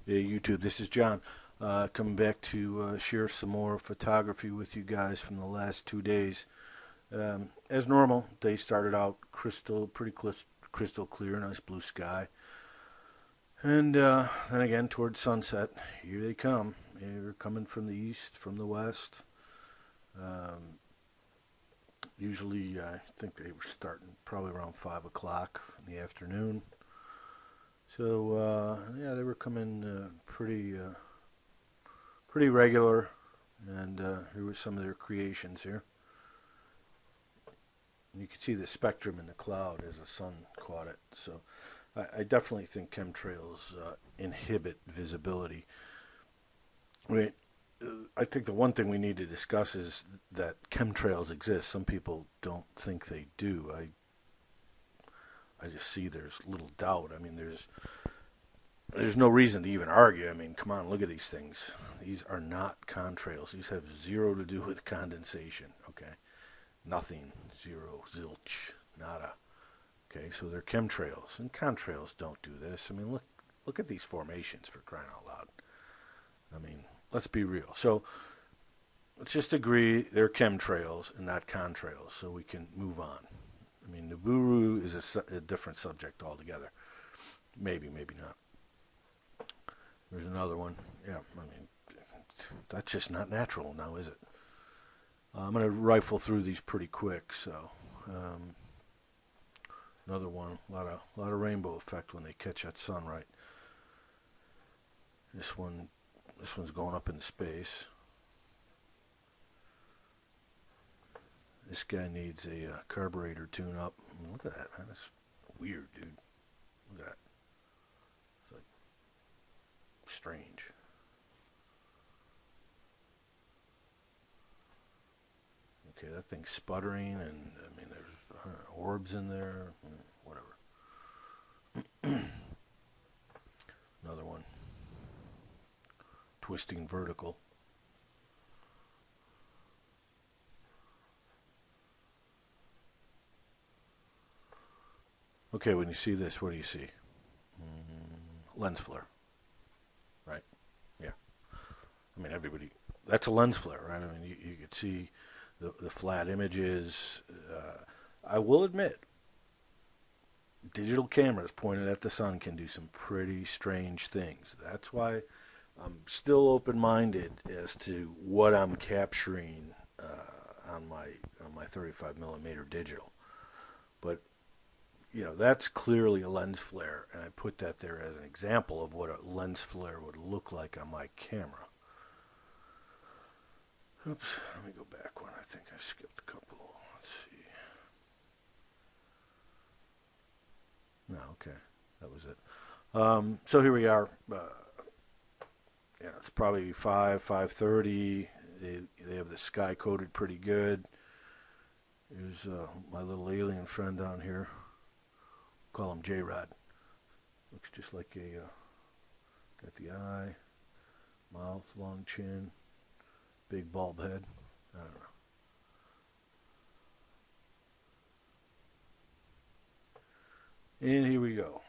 Hey, YouTube, this is John. Coming back to share some more photography with you guys from the last 2 days. As normal, they started out crystal clear, nice blue sky. And then again, towards sunset, here they come. They're coming from the east, from the west. Um, Usually, I think they were starting probably around 5 o'clock in the afternoon. So, yeah, they were coming pretty regular, and here were some of their creations here. And you can see the spectrum in the cloud as the sun caught it. So I definitely think chemtrails inhibit visibility. I mean, I think the one thing we need to discuss is that chemtrails exist. Some people don't think they do. I just see there's little doubt. I mean, there's no reason to even argue. I mean, come on, look at these things. These are not contrails. These have zero to do with condensation. Okay, nothing, zero, zilch, nada. Okay, so they're chemtrails, and contrails don't do this. I mean, look at these formations, for crying out loud. I mean, let's be real. So let's just agree they're chemtrails and not contrails, so we can move on. I mean, Nibiru is a different subject altogether. Maybe, maybe not. There's another one. Yeah, I mean, that's just not natural now, is it? I'm going to rifle through these pretty quick. So, um, another one, a lot of rainbow effect when they catch that sunlight. This one, this one's going up into space. This guy needs a carburetor tune-up. I mean, look at that, man. That's weird, dude. Look at that. It's like strange. Okay, that thing's sputtering, and I mean, there's orbs in there, whatever. Another one, twisting vertical. Okay, when you see this, what do you see? Lens flare, right? Yeah. I mean, everybody, that's a lens flare, right? I mean, you could see the flat images. I will admit, digital cameras pointed at the sun can do some pretty strange things. That's why I'm still open-minded as to what I'm capturing on my 35 millimeter digital. But that's clearly a lens flare, and I put that there as an example of what a lens flare would look like on my camera. Oops, let me go back one. I think I skipped a couple. Let's see. No, okay, that was it. So here we are. It's probably 5:30. They have the sky coated pretty good. Here's my little alien friend down here. Call him J-Rod. Looks just like got the eye, mouth, long chin, big bulb head. I don't know. And here we go.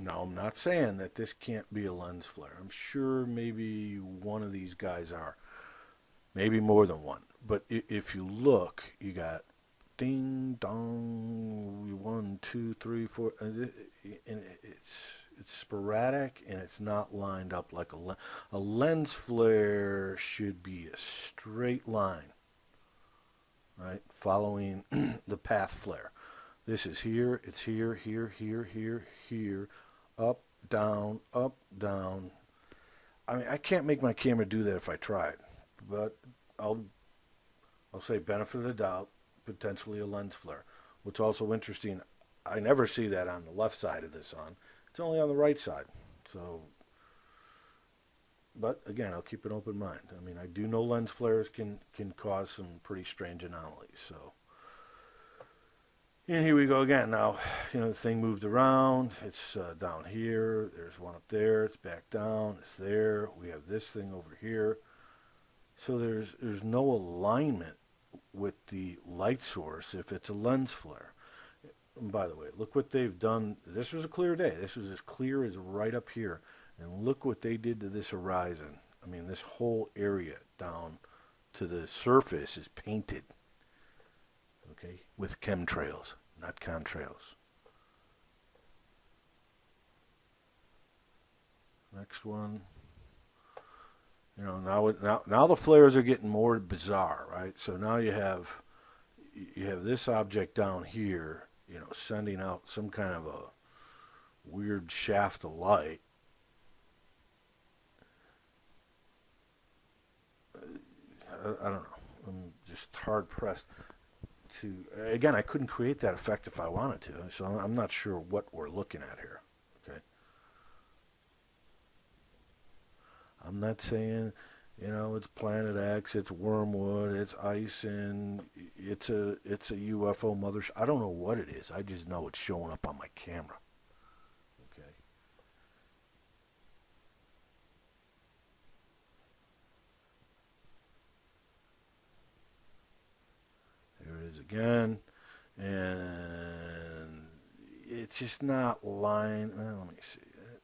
Now, I'm not saying that this can't be a lens flare. I'm sure maybe one of these guys are. Maybe more than one. But if you look, you got ding dong, 1, 2, 3, 4, and it's sporadic, and it's not lined up like a lens flare should be a straight line, right, following the path flare. This is here, it's here, here, here, here, here, up, down, up, down. I mean, I can't make my camera do that if I tried, but I'll say benefit of the doubt, potentially a lens flare. What's also interesting, I never see that on the left side of the sun. It's only on the right side. So, but again, I'll keep an open mind. I mean, I do know lens flares can cause some pretty strange anomalies. So, and here we go again. Now, the thing moved around. It's down here. There's one up there. It's back down. It's there. We have this thing over here. So there's no alignment with the light source if it's a lens flare. And by the way, look what they've done. This was a clear day. This was as clear as right up here. And look what they did to this horizon. I mean, this whole area down to the surface is painted, okay, with chemtrails, not contrails. Next one. You know, now the flares are getting more bizarre, right? So now you have this object down here, you know, sending out some kind of a weird shaft of light. I don't know. I'm just hard pressed to. Again, I couldn't create that effect if I wanted to, so I'm not sure what we're looking at here. Okay, I'm not saying, you know, it's Planet X, it's Wormwood, it's Ison, it's a UFO mothership. I don't know what it is. I just know it's showing up on my camera. Okay. There it is again, and it's just not let me see.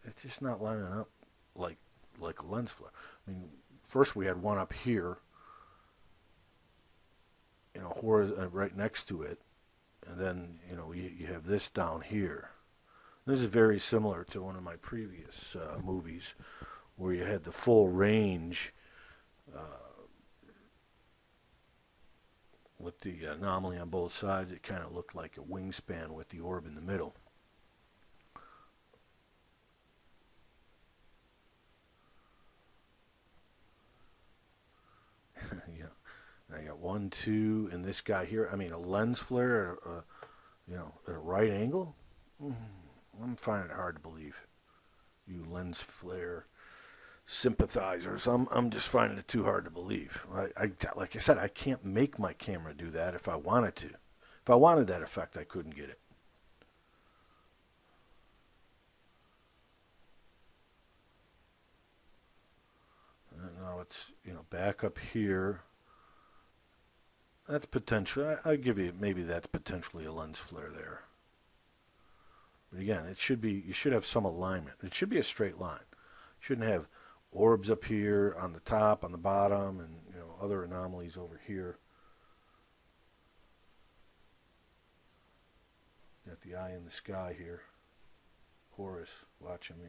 It's just not lining up like like a lens flare. I mean, first we had one up here, you know, right next to it, and then you know you have this down here. This is very similar to one of my previous movies where you had the full range uh, with the anomaly on both sides. It kind of looked like a wingspan with the orb in the middle. You know, I got one, two, and this guy here. I mean, a lens flare, you know, at a right angle. Mm, I'm finding it hard to believe. You lens flare sympathizers. I'm just finding it too hard to believe. Like I said, I can't make my camera do that if I wanted to. If I wanted that effect, I couldn't get it. And now it's, you know, back up here. That's potential. I give you maybe that's potentially a lens flare there. But again, it should be. You should have some alignment. It should be a straight line. You shouldn't have orbs up here on the top, on the bottom, and you know other anomalies over here. Got the eye in the sky here. Horus watching me.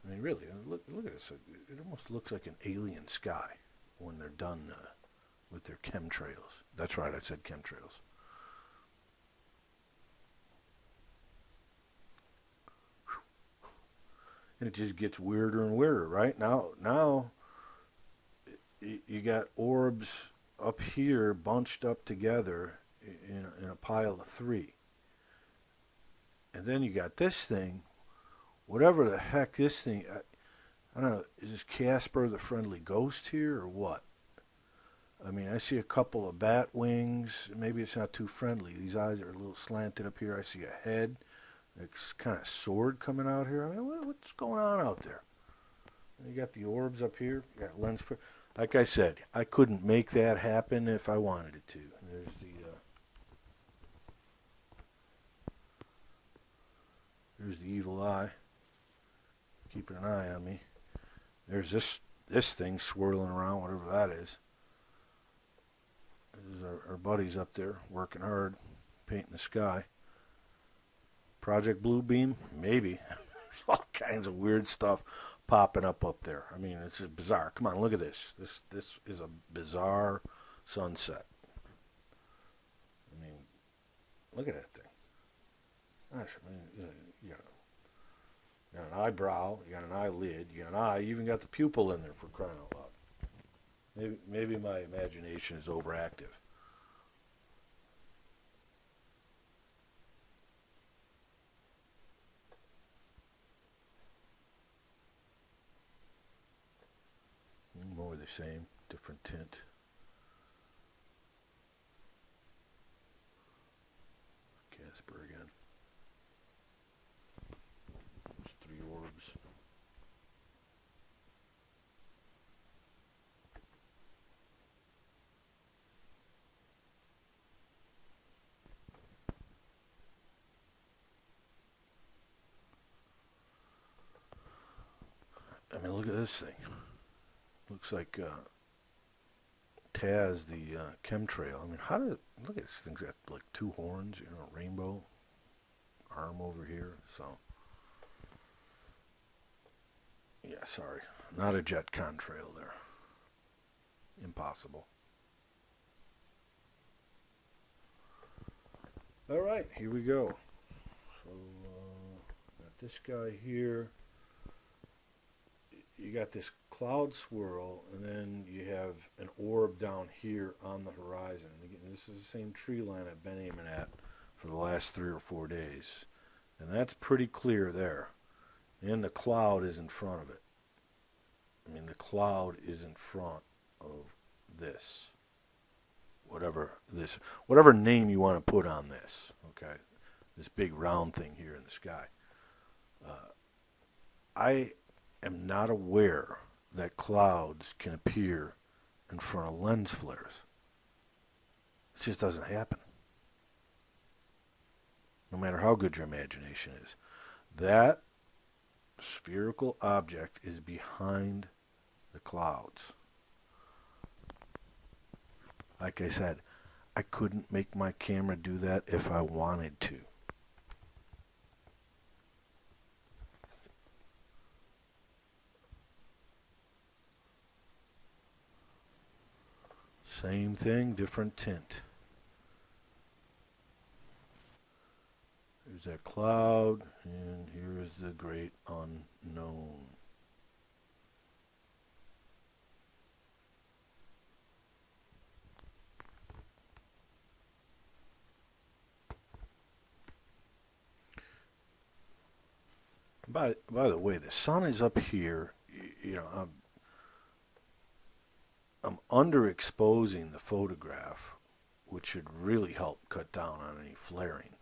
I mean, really, look at this. It almost looks like an alien sky when they're done with their chemtrails. That's right, I said chemtrails. And it just gets weirder and weirder, right? Now you got orbs up here bunched up together in a pile of three. And then you got this thing, whatever the heck this thing, I don't know, is this Casper the Friendly Ghost here or what? I mean, I see a couple of bat wings. Maybe it's not too friendly. These eyes are a little slanted up here. I see a head. It's kind of sword coming out here. I mean, what's going on out there? You got the orbs up here. You got lens for. Like I said, I couldn't make that happen if I wanted it to. There's the evil eye, keeping an eye on me. There's this thing swirling around, whatever that is. This is our buddies up there working hard, painting the sky. Project Bluebeam, maybe. There's all kinds of weird stuff popping up there. I mean, it's just bizarre. Come on, look at this. This is a bizarre sunset. I mean, look at that thing. Gosh, I mean, you got an eyebrow, you got an eyelid, you got an eye, you even got the pupil in there for crying out loud. Maybe my imagination is overactive. More the same, different tint. Casper again. There's three orbs. this thing? Looks like Taz, the chemtrail. I mean, how did look at this thing's got like two horns, rainbow arm over here. So, yeah, sorry, not a jet contrail there. Impossible. All right, here we go. So, got this guy here. You got this cloud swirl, and then you have an orb down here on the horizon. And again, this is the same tree line I've been aiming at for the last 3 or 4 days. And that's pretty clear there. And the cloud is in front of it. I mean, the cloud is in front of this. Whatever name you want to put on this, okay? This big round thing here in the sky. I am not aware that clouds can appear in front of lens flares. It just doesn't happen. No matter how good your imagination is. That spherical object is behind the clouds. Like I said, I couldn't make my camera do that if I wanted to. Same thing, different tint. Here's that cloud, and here's the great unknown. By the way, the sun is up here. I'm underexposing the photograph, which should really help cut down on any flaring.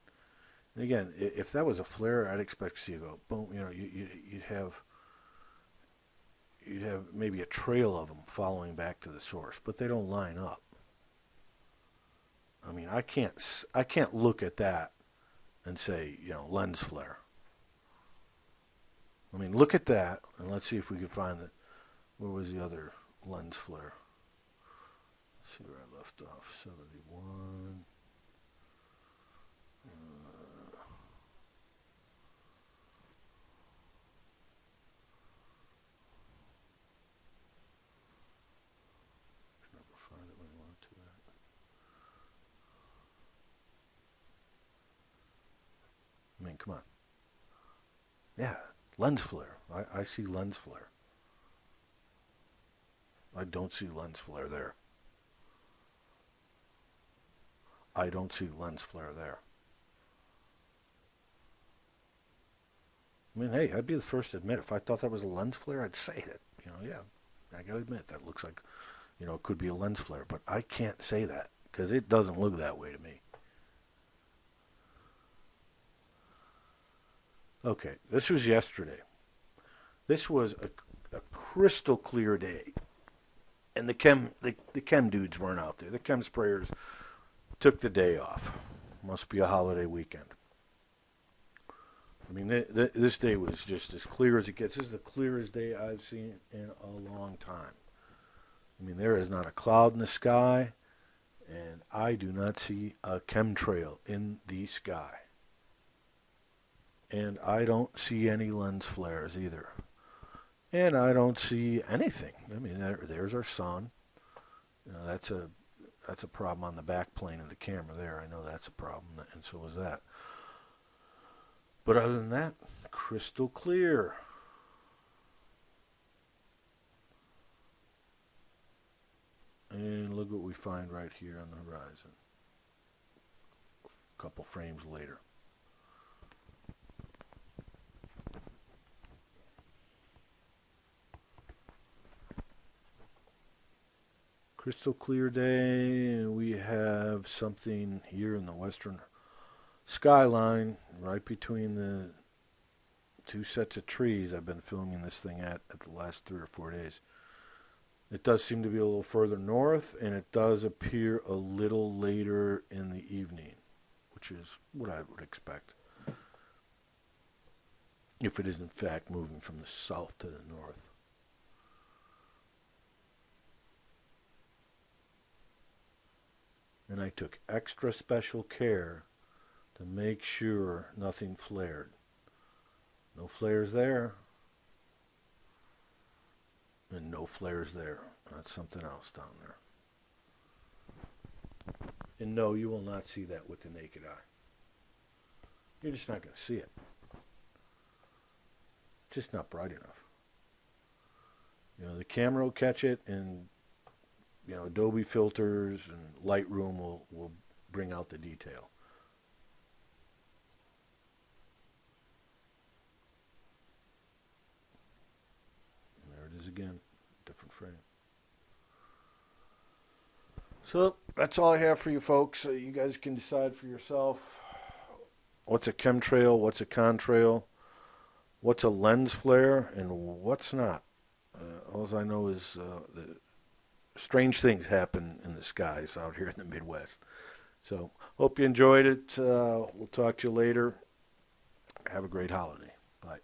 And again, if that was a flare, I'd expect to see you go boom. You'd have maybe a trail of them following back to the source, but they don't line up. I mean, I can't look at that and say, lens flare. I mean, look at that, and let's see if we can find it. Where was the other lens flare? Let's see where I left off. 71. Never find it when I want to. I mean, come on. Yeah. Lens flare. I see lens flare. I don't see lens flare there. I don't see lens flare there. I mean, hey, I'd be the first to admit if I thought that was a lens flare, I'd say that. Yeah, I gotta admit that looks like, it could be a lens flare, but I can't say that because it doesn't look that way to me. Okay, this was yesterday. This was a crystal clear day, and the chem dudes weren't out there. The chem sprayers took the day off. Must be a holiday weekend. I mean, this day was just as clear as it gets. This is the clearest day I've seen in a long time. I mean, there is not a cloud in the sky, and I do not see a chemtrail in the sky. And I don't see any lens flares either. And I don't see anything. I mean, there's our sun. That's a problem on the back plane of the camera there. I know that's a problem, and so is that. But other than that, crystal clear. And look what we find right here on the horizon. A couple frames later. Crystal clear day, and we have something here in the western skyline, right between the two sets of trees I've been filming this thing at the last 3 or 4 days. It does seem to be a little further north, and it does appear a little later in the evening, which is what I would expect. If it is in fact moving from the south to the north. And I took extra special care to make sure nothing flared. No flares there. And no flares there. That's something else down there. And no, you will not see that with the naked eye. You're just not going to see it. Just not bright enough. You know, the camera will catch it, and you know, Adobe filters and Lightroom will bring out the detail. And there it is again, different frame. So that's all I have for you folks. You guys can decide for yourself what's a chemtrail, what's a contrail, what's a lens flare, and what's not. All I know is the strange things happen in the skies out here in the Midwest. So hope you enjoyed it. We'll talk to you later. Have a great holiday. Bye.